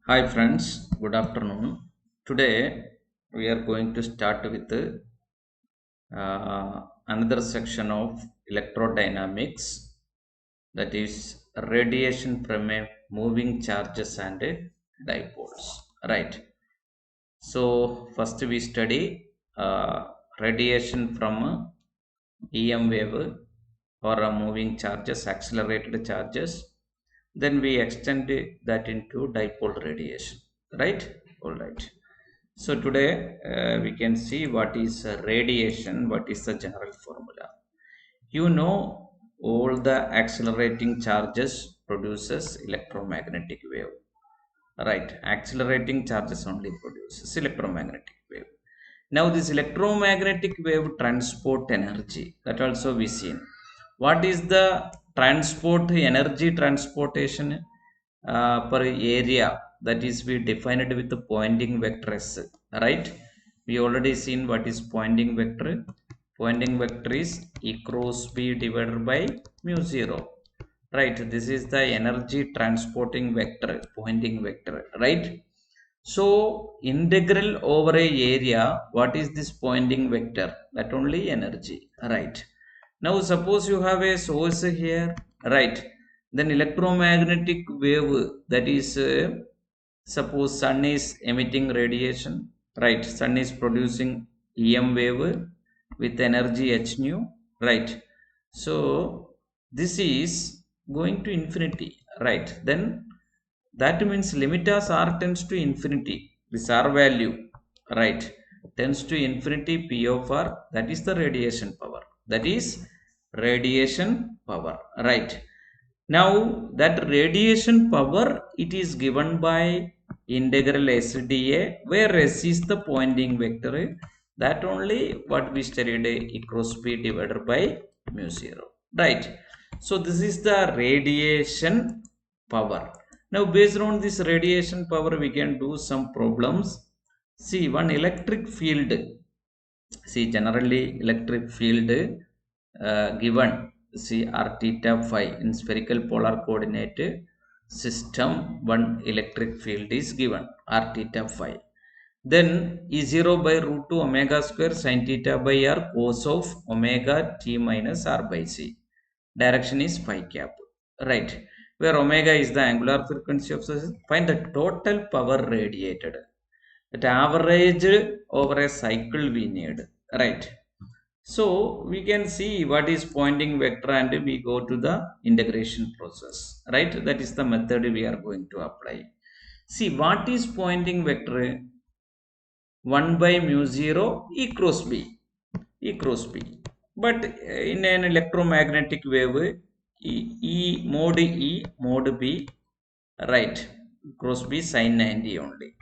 Hi friends, good afternoon. Today we are going to start with another section of electrodynamics, that is radiation from a moving charges and dipoles. Right. So first we study radiation from a EM wave or a moving charges, accelerated charges. Then we extend that into dipole radiation. Right. All right. So today we can see what is radiation, what is the general formula. You know, all the accelerating charges produces electromagnetic wave. Right, accelerating charges only produces electromagnetic wave. Now this electromagnetic wave transport energy, that also we seen. What is the transport energy transportation per area, that is we defined with the Poynting vector S, right? We already seen what is Poynting vector. Poynting vector is E cross B divided by mu 0. Right, this is the energy transporting vector, Poynting vector, right? So integral over a area, what is this Poynting vector? That only energy, right? Now suppose you have a source here, right? Then electromagnetic wave, that is suppose sun is emitting radiation, right? Sun is producing EM wave with energy h nu, right? So this is going to infinity, right? Then that means limit as r tends to infinity, this r value, right, tends to infinity, p of r, that is the radiation power, that is radiation power, right? Now that radiation power, it is given by integral sda, where s is the Poynting vector, that only what we studied, e cross b divided by mu 0, right? So this is the radiation power. Now based on this radiation power, we can do some problems. See, one electric field, see generally electric field given, see r theta phi in spherical polar coordinate system, one electric field is given r theta phi. Then E0 by root 2 omega square sin theta by r cos of omega t minus r by c. Direction is phi cap, right? Where omega is the angular frequency of the system. Find the total power radiated. That average over a cycle we need, right? So we can see what is Poynting vector and we go to the integration process, right? That is the method we are going to apply. See, what is Poynting vector? 1 by mu 0 E cross B, E cross B. But in an electromagnetic wave, mode E mode B, right, cross B sin 90 only.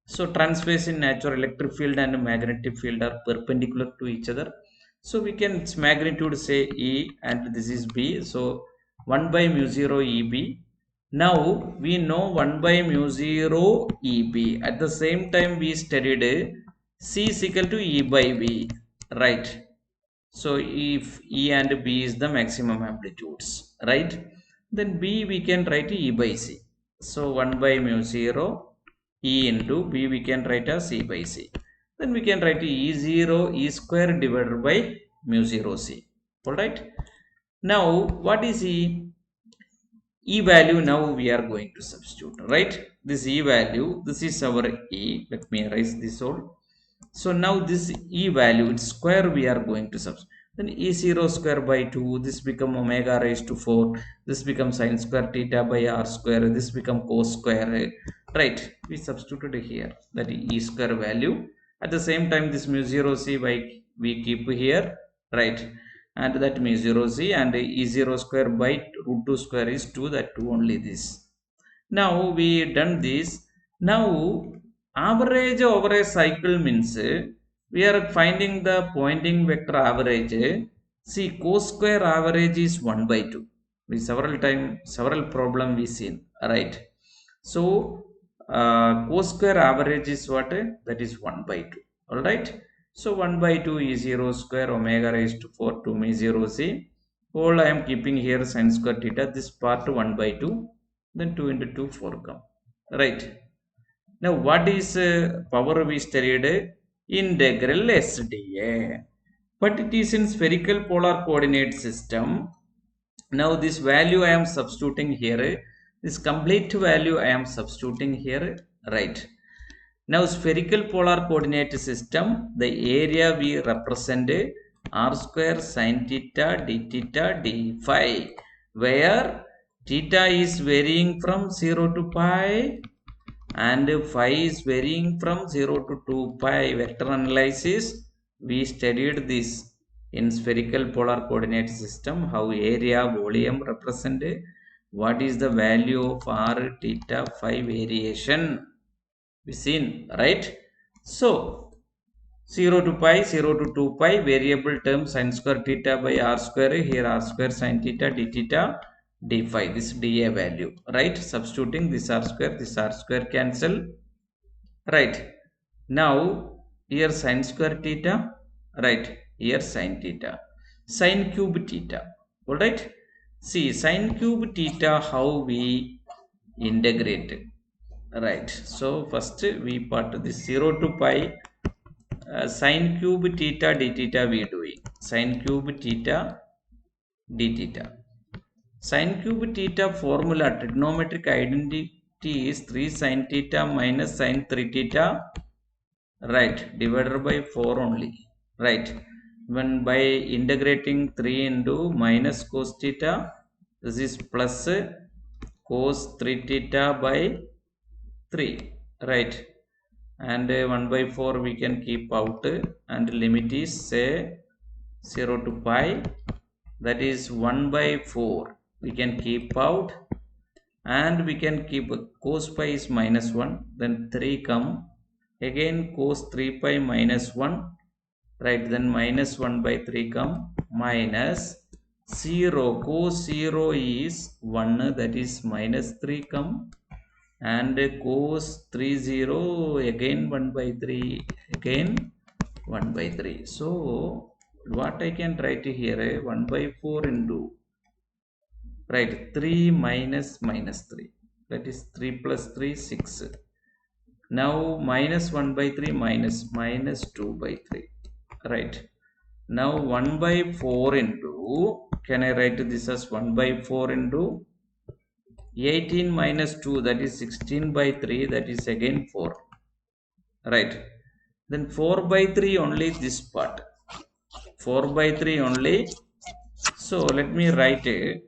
So transverse in natural electric field and magnetic field are perpendicular to each other. So we can magnitude say E and this is B. So 1 by mu 0 EB. Now we know 1 by mu 0 EB. At the same time we studied C is equal to E by B, right? So if E and B is the maximum amplitudes, right, then B we can write E by C. So 1 by mu 0 E into B we can write as E by C. Then we can write E0 E square divided by mu 0 C. Alright. Now what is E? E value now we are going to substitute, right? This E value, this is our E. Let me erase this all. So now this E value, its square we are going to substitute. Then E0 square by 2, this become omega raised to 4, this becomes sin square theta by r square, this become cos square, right? We substituted here that E square value. At the same time this mu 0 c by we keep here, right? And that mu 0 c and E0 square by root 2 square is 2, that 2 only this. Now we done this. Now average over a cycle means we are finding the Poynting vector average. See, cos square average is 1 by 2. We several problem we seen, right? So cos square average is what? That is 1 by 2. All right. So 1 by 2 is 0 square omega raised to 4 to me 0 c. All I am keeping here sin square theta. This part 1 by 2. Then 2 into 2 4 come. Right. Now what is power we studied? Integral SDA. But it is in spherical polar coordinate system. Now this value I am substituting here, this complete value I am substituting here, right? Now spherical polar coordinate system, the area we represent r square sin theta d theta d phi, where theta is varying from 0 to pi and phi is varying from 0 to 2 pi. Vector analysis, we studied this in spherical polar coordinate system, how area volume represent, what is the value of r theta phi variation we seen, right? So 0 to pi, 0 to 2 pi, variable term sin square theta by r square, here r square sin theta d theta d phi, this dA value, right? Substituting this r square cancel, right? Now here sin square theta, right? Here sin theta, sin cube theta, all right? See sin cube theta, how we integrate, right? So first we part this 0 to pi, sin cube theta d theta we doing, sin cube theta d theta. Sin cube theta formula, trigonometric identity is 3 sin theta minus sin 3 theta, right, divided by 4 only, right? When by integrating 3 into minus cos theta, this is plus cos 3 theta by 3, right? And 1 by 4 we can keep out, and limit is say 0 to pi, that is 1 by 4 we can keep out, and we can keep cos pi is minus 1, then 3 come, again cos 3 pi minus 1, right, then minus 1 by 3 come, minus 0, cos 0 is 1, that is minus 3 come, and cos 30 again 1 by 3, again 1 by 3. So what I can write here, 1 by 4 into, right, 3 minus minus 3, that is 3 plus 3 6. Now minus 1 by 3 minus 2 by 3, right? Now 1 by 4 into, can I write this as 1 by 4 into 18 minus 2, that is 16 by 3, that is again 4, right? Then 4 by 3 only this part, 4 by 3 only. So let me write it.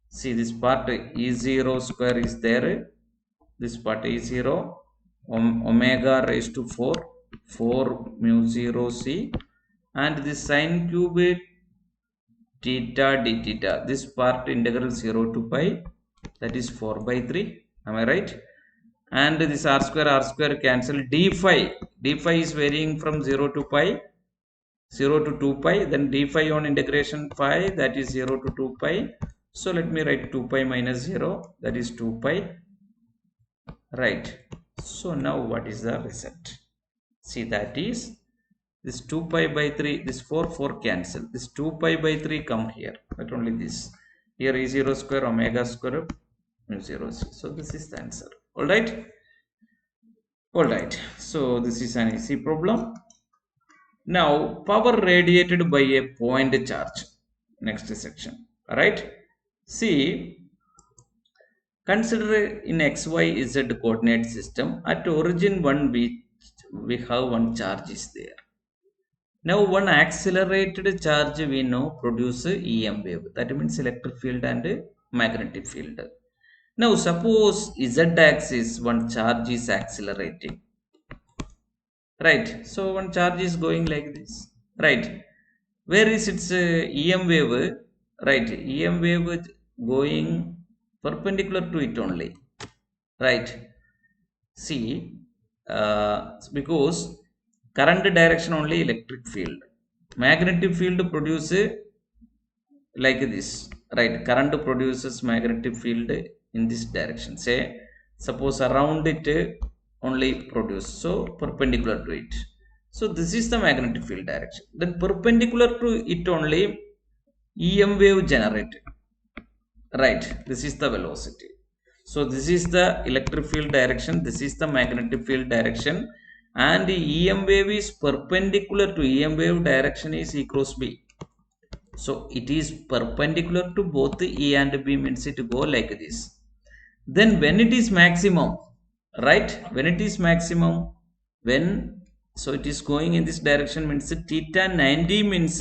See this part E0 square is there, this part E0, omega raised to 4 mu 0 c, and this sin cube theta d theta, this part integral 0 to pi, that is 4 by 3, am I right? And this r square cancel, d phi is varying from 0 to pi, 0 to 2 pi, then d phi on integration phi, that is 0 to 2 pi. So let me write 2 pi minus 0, that is 2 pi, right? So now what is the result? See, that is this 2 pi by 3, this 4 cancel, this 2 pi by 3 come here, but only this, here is 0 square omega square mu 0 c. So this is the answer, all right? All right, so this is an easy problem. Now power radiated by a point charge, next section, all right? See, consider in XYZ coordinate system, at origin one we have one charge is there. Now one accelerated charge we know produce EM wave, that means electric field and magnetic field. Now suppose Z axis one charge is accelerating, right? So one charge is going like this, right? Where is its EM wave, right? EM wave going perpendicular to it only, right? See, because current direction only electric field, magnetic field produce like this, right? Current produces magnetic field in this direction, say suppose around it only produce, so perpendicular to it. So this is the magnetic field direction, then perpendicular to it only EM wave generated, right? This is the velocity. So this is the electric field direction, this is the magnetic field direction, and the EM wave is perpendicular to EM wave direction is E cross B. So it is perpendicular to both the E and B, means it go like this. Then when it is maximum, right, when it is maximum, when, so it is going in this direction, means theta 90, means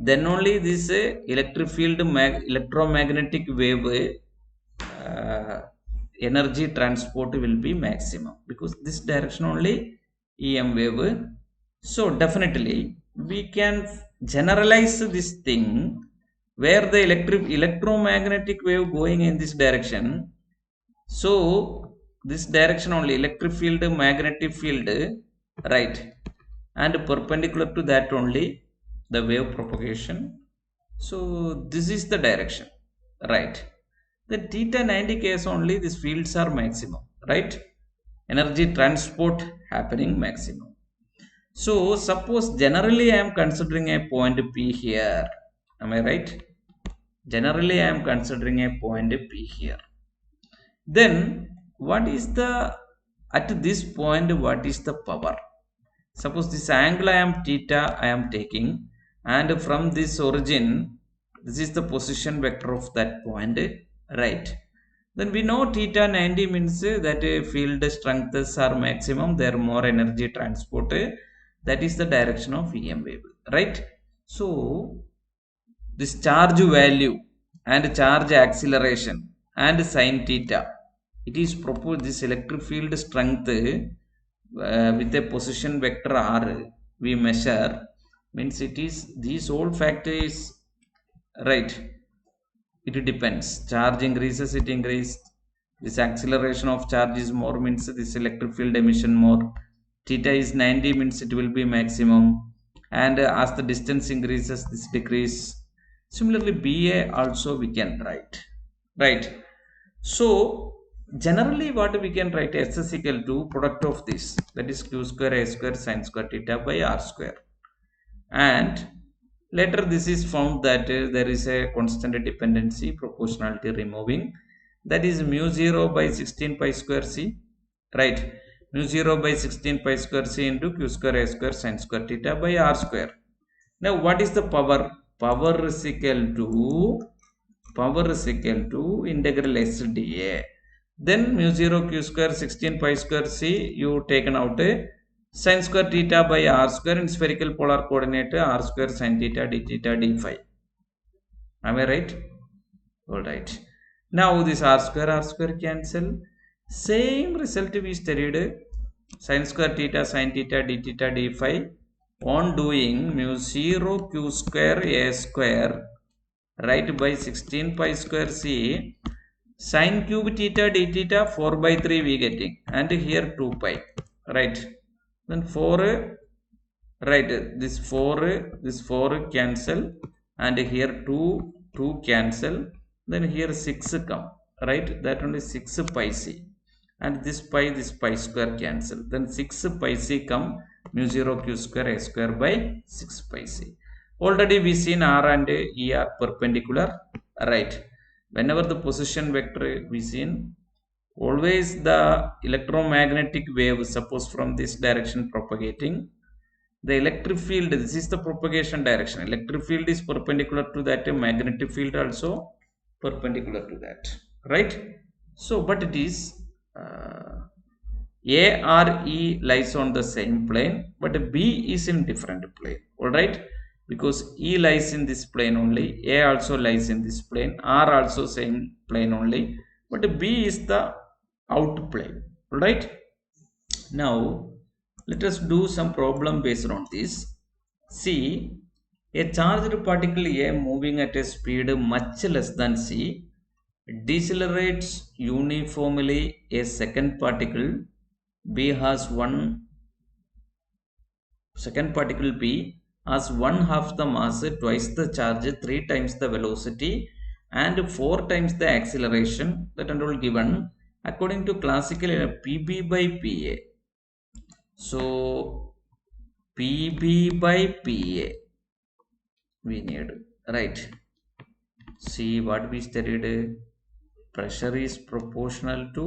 then only this electric field electromagnetic wave energy transport will be maximum, because this direction only EM wave. So definitely we can generalize this thing, where the electromagnetic wave going in this direction. So this direction only electric field magnetic field, right, and perpendicular to that only the wave propagation. So this is the direction, right. The theta 90 case only these fields are maximum, right, energy transport happening maximum. So suppose generally I am considering a point P here, am I right? Generally I am considering a point P here. Then what is the, at this point what is the power? Suppose this angle I am theta I am taking, and from this origin this is the position vector of that point, right. Then we know theta 90 means that field strengths are maximum, there more energy transport, that is the direction of EM wave, right. So this charge value and charge acceleration and sine theta, it is proposed this electric field strength with a position vector r we measure, means it is these all factors, right. It depends, charge increases it increased, this acceleration of charge is more, means this electric field emission more, theta is 90 means it will be maximum, and as the distance increases this decrease. Similarly BA also we can write, right. So generally what we can write, S is equal to product of this, that is q square a square sine square theta by r square, and later this is found that there is a constant dependency proportionality removing, that is mu 0 by 16 pi square c, right, mu 0 by 16 pi square c into q square a square sine square theta by r square. Now what is the power? Power is equal to integral s dA. Then mu 0 q square 16 pi square c you taken out sine square theta by r square in spherical polar coordinate, r square sine theta d theta d phi. Am I right? All right. Now this r square cancel. Same result we studied, sine square theta sine theta d theta d phi on doing mu 0 q square a square, right, by 16 pi square c sine cube theta d theta 4 by 3 we getting, and here 2 pi, right. Then 4, right, this 4 cancel, and here 2 cancel, then here 6 come, right, that only 6 pi c, and this pi square cancel, then 6 pi c come, mu 0 q square a square by 6 pi c. Already we seen r and e are perpendicular, right. Whenever the position vector we seen, always the electromagnetic wave, suppose from this direction propagating, the electric field, this is the propagation direction, electric field is perpendicular to that, magnetic field also perpendicular to that, right. So but it is A or E lies on the same plane, but B is in different plane, all right, because E lies in this plane only, A also lies in this plane, R also same plane only, but B is the out plane, all right. Now let us do some problem based on this. See, a charged particle A moving at a speed much less than c decelerates uniformly. A second particle B has one second particle B has 1/2 the mass, twice the charge, 3 times the velocity, and 4 times the acceleration, that and all given according to classical PB by PA. So PB by PA we need, right. See what we studied, pressure is proportional to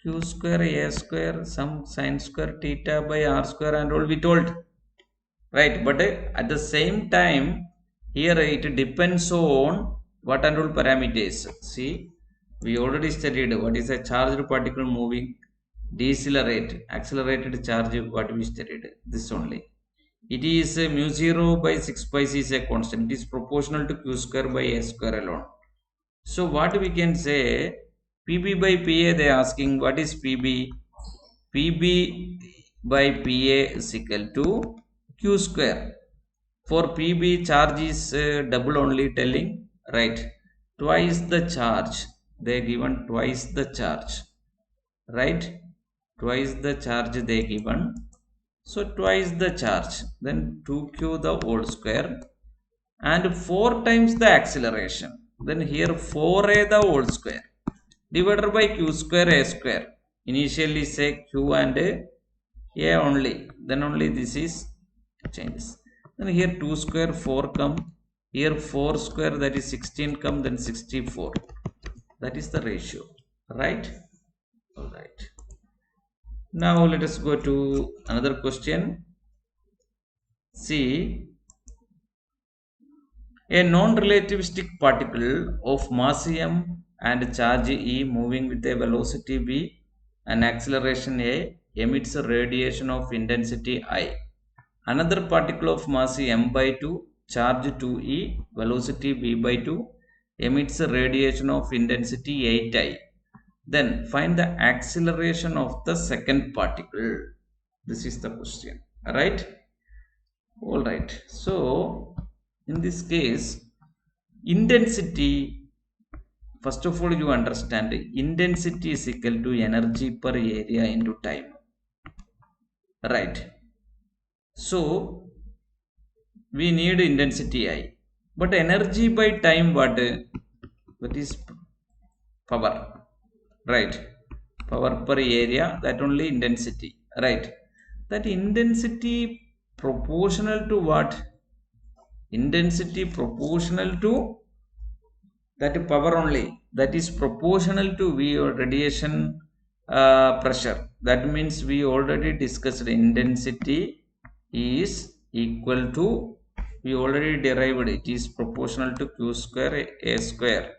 q square a square some sine square theta by r square and all we told, right? But at the same time here it depends on what and all parameters. See, we already studied what is a charged particle moving, decelerate, accelerated charge, what we studied this only. It is mu 0 by 6 pi c is a constant. It is proportional to q square by a square alone. So what we can say, pb by pa, they are asking what is pb. pb by pa is equal to q square. For pb charge is double only telling, right? Twice the charge, they given twice the charge, right? Twice the charge they given, so twice the charge, then 2q the whole square and 4 times the acceleration, then here 4a the whole square divided by q square a square. Initially say q and a only, then only this is changes. Then here 2 square 4 come, here 4 square that is 16 come, then 64. That is the ratio, right? All right. Now let us go to another question. See, a non-relativistic particle of mass m and charge e moving with a velocity v and acceleration a emits a radiation of intensity I. Another particle of mass m by 2, charge 2e, velocity v by 2 emits a radiation of intensity 8I. Then find the acceleration of the second particle. This is the question, right? All right. So in this case, intensity, first of all you understand intensity is equal to energy per area into time, right? So we need intensity I, but energy by time what? That is power, right? Power per area, that only intensity, right? That intensity proportional to what? Intensity proportional to that power only, that is proportional to v or radiation pressure. That means we already discussed intensity is equal to, we already derived it is proportional to q square a square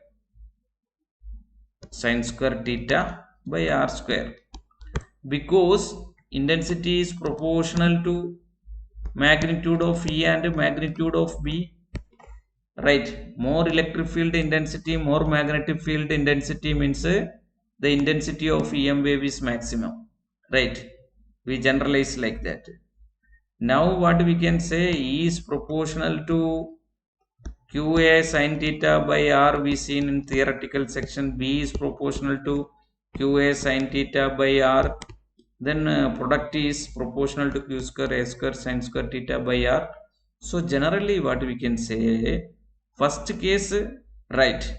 sine square theta by r square, because intensity is proportional to magnitude of E and magnitude of B, right? More electric field intensity, more magnetic field intensity means the intensity of EM wave is maximum, right? We generalize like that. Now what we can say, E is proportional to QA sin theta by R, we seen in theoretical section. B is proportional to QA sin theta by R. Then product is proportional to q square a square sin square theta by r. So generally what we can say, first case, right,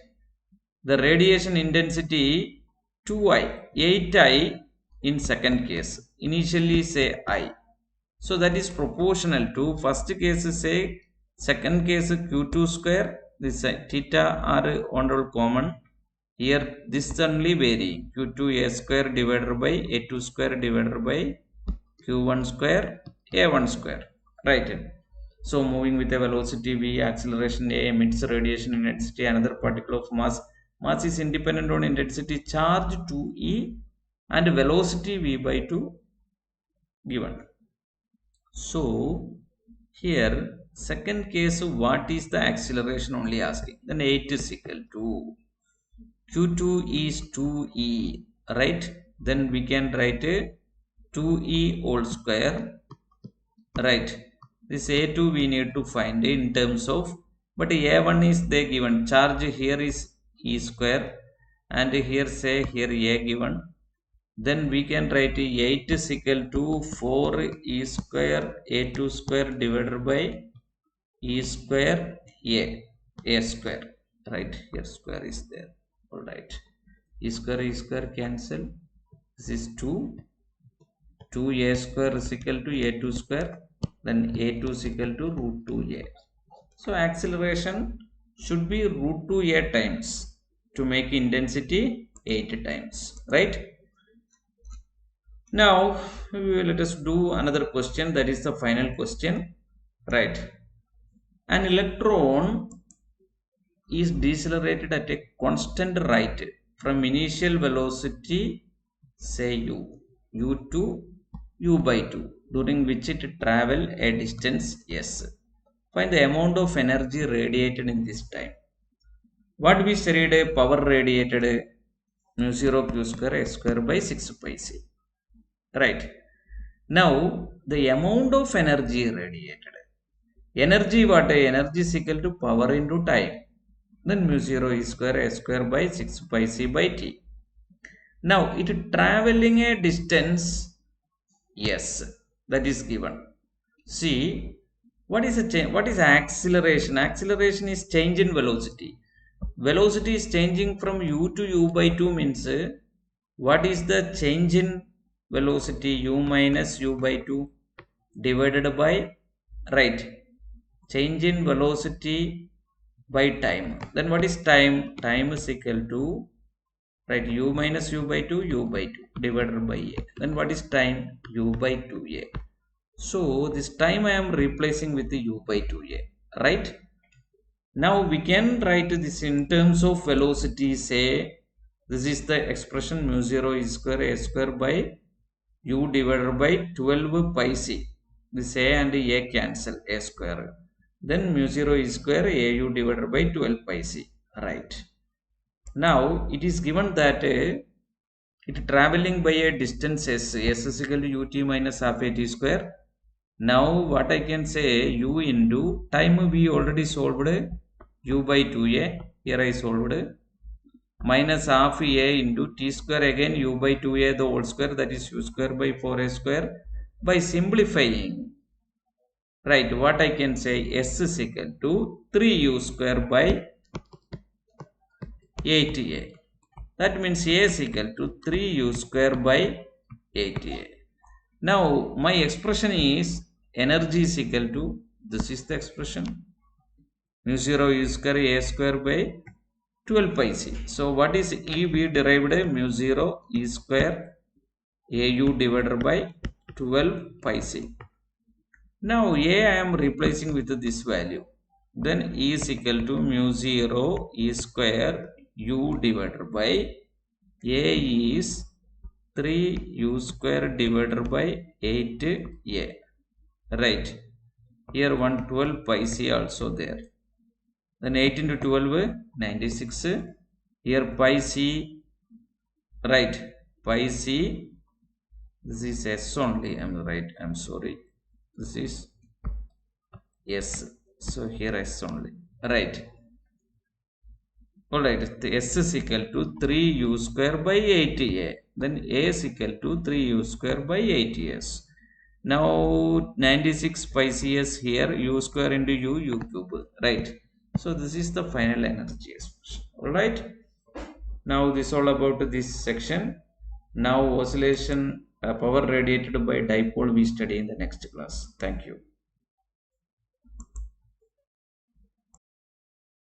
the radiation intensity 2I, 8I in second case, initially say I, so that is proportional to first case say, second case q2 square, this theta are all common. Here this only vary, q2 a square divided by a2 square divided by q1 square a1 square, right? So moving with a velocity v, acceleration a, emits radiation intensity, another particle of mass. Mass is independent on intensity, charge 2e and velocity v by 2 given. So here second case, what is the acceleration only asking, then 8 is equal to q2 is 2e, right? Then we can write 2e whole square, right? This a2 we need to find in terms of, but a1 is they given, charge here is e square and here say here a given, then we can write 8 is equal to 4 e square a2 square divided by e square a square, right? Here square is there. All right, e square cancel, this is 2a square is equal to a2 square, then a2 is equal to root 2a. So acceleration should be root 2a times, to make intensity 8 times, right? Now let us do another question, that is the final question, right? An electron is decelerated at a constant rate from initial velocity, say u to u by 2, during which it travel a distance s. Find the amount of energy radiated in this time. What we studied, power radiated mu 0 q square s square by 6 pi c. Right. Now the amount of energy radiated. Energy what? Energy is equal to power into time. Then mu 0 e square s square by 6 pi c by t. Now it traveling a distance, yes, that is given. See, what is a change? What is acceleration? Acceleration is change in velocity. Velocity is changing from u to u by 2 means what is the change in velocity? U minus u by 2 divided by, right, change in velocity by time. Then what is time? Time is equal to, right, u minus u by 2 divided by a. Then what is time? U by 2a. So this time I am replacing with the u by 2a, right? Now we can write this in terms of velocity. Say this is the expression mu 0 e square a square by u divided by 12 pi c. This a and a cancel, a square. Then mu 0 e square au divided by 12 pi c, right? Now it is given that it traveling by a distance s is equal to ut minus half a t square. Now what I can say, u into time we already solved, u by 2a, here I solved, minus half a into t square, again u by 2a the whole square, that is u square by 4a square. By simplifying, right, what I can say, s is equal to 3u square by 8a. That means a is equal to 3u square by 8a. Now my expression is energy is equal to, this is the expression, mu 0 u square a square by 12 pi c. So what is E? We derived mu 0 e square au divided by 12 pi c. Now a I am replacing with this value. Then E is equal to mu 0 e square u divided by a is 3u square divided by 8a. Right. Here 112 pi c also there. Then 8 into 12, 96. Here pi c, right, pi c, this is s only, I am right, I am sorry, this is s, so here s only, right. Alright, the s is equal to 3u square by 8a, then a is equal to 3u square by 8s. Now 96 pi cs here, u square into u cube, right. So this is the final energy expression. Alright. Now this all about this section. Now oscillation, power radiated by dipole we study in the next class. Thank you.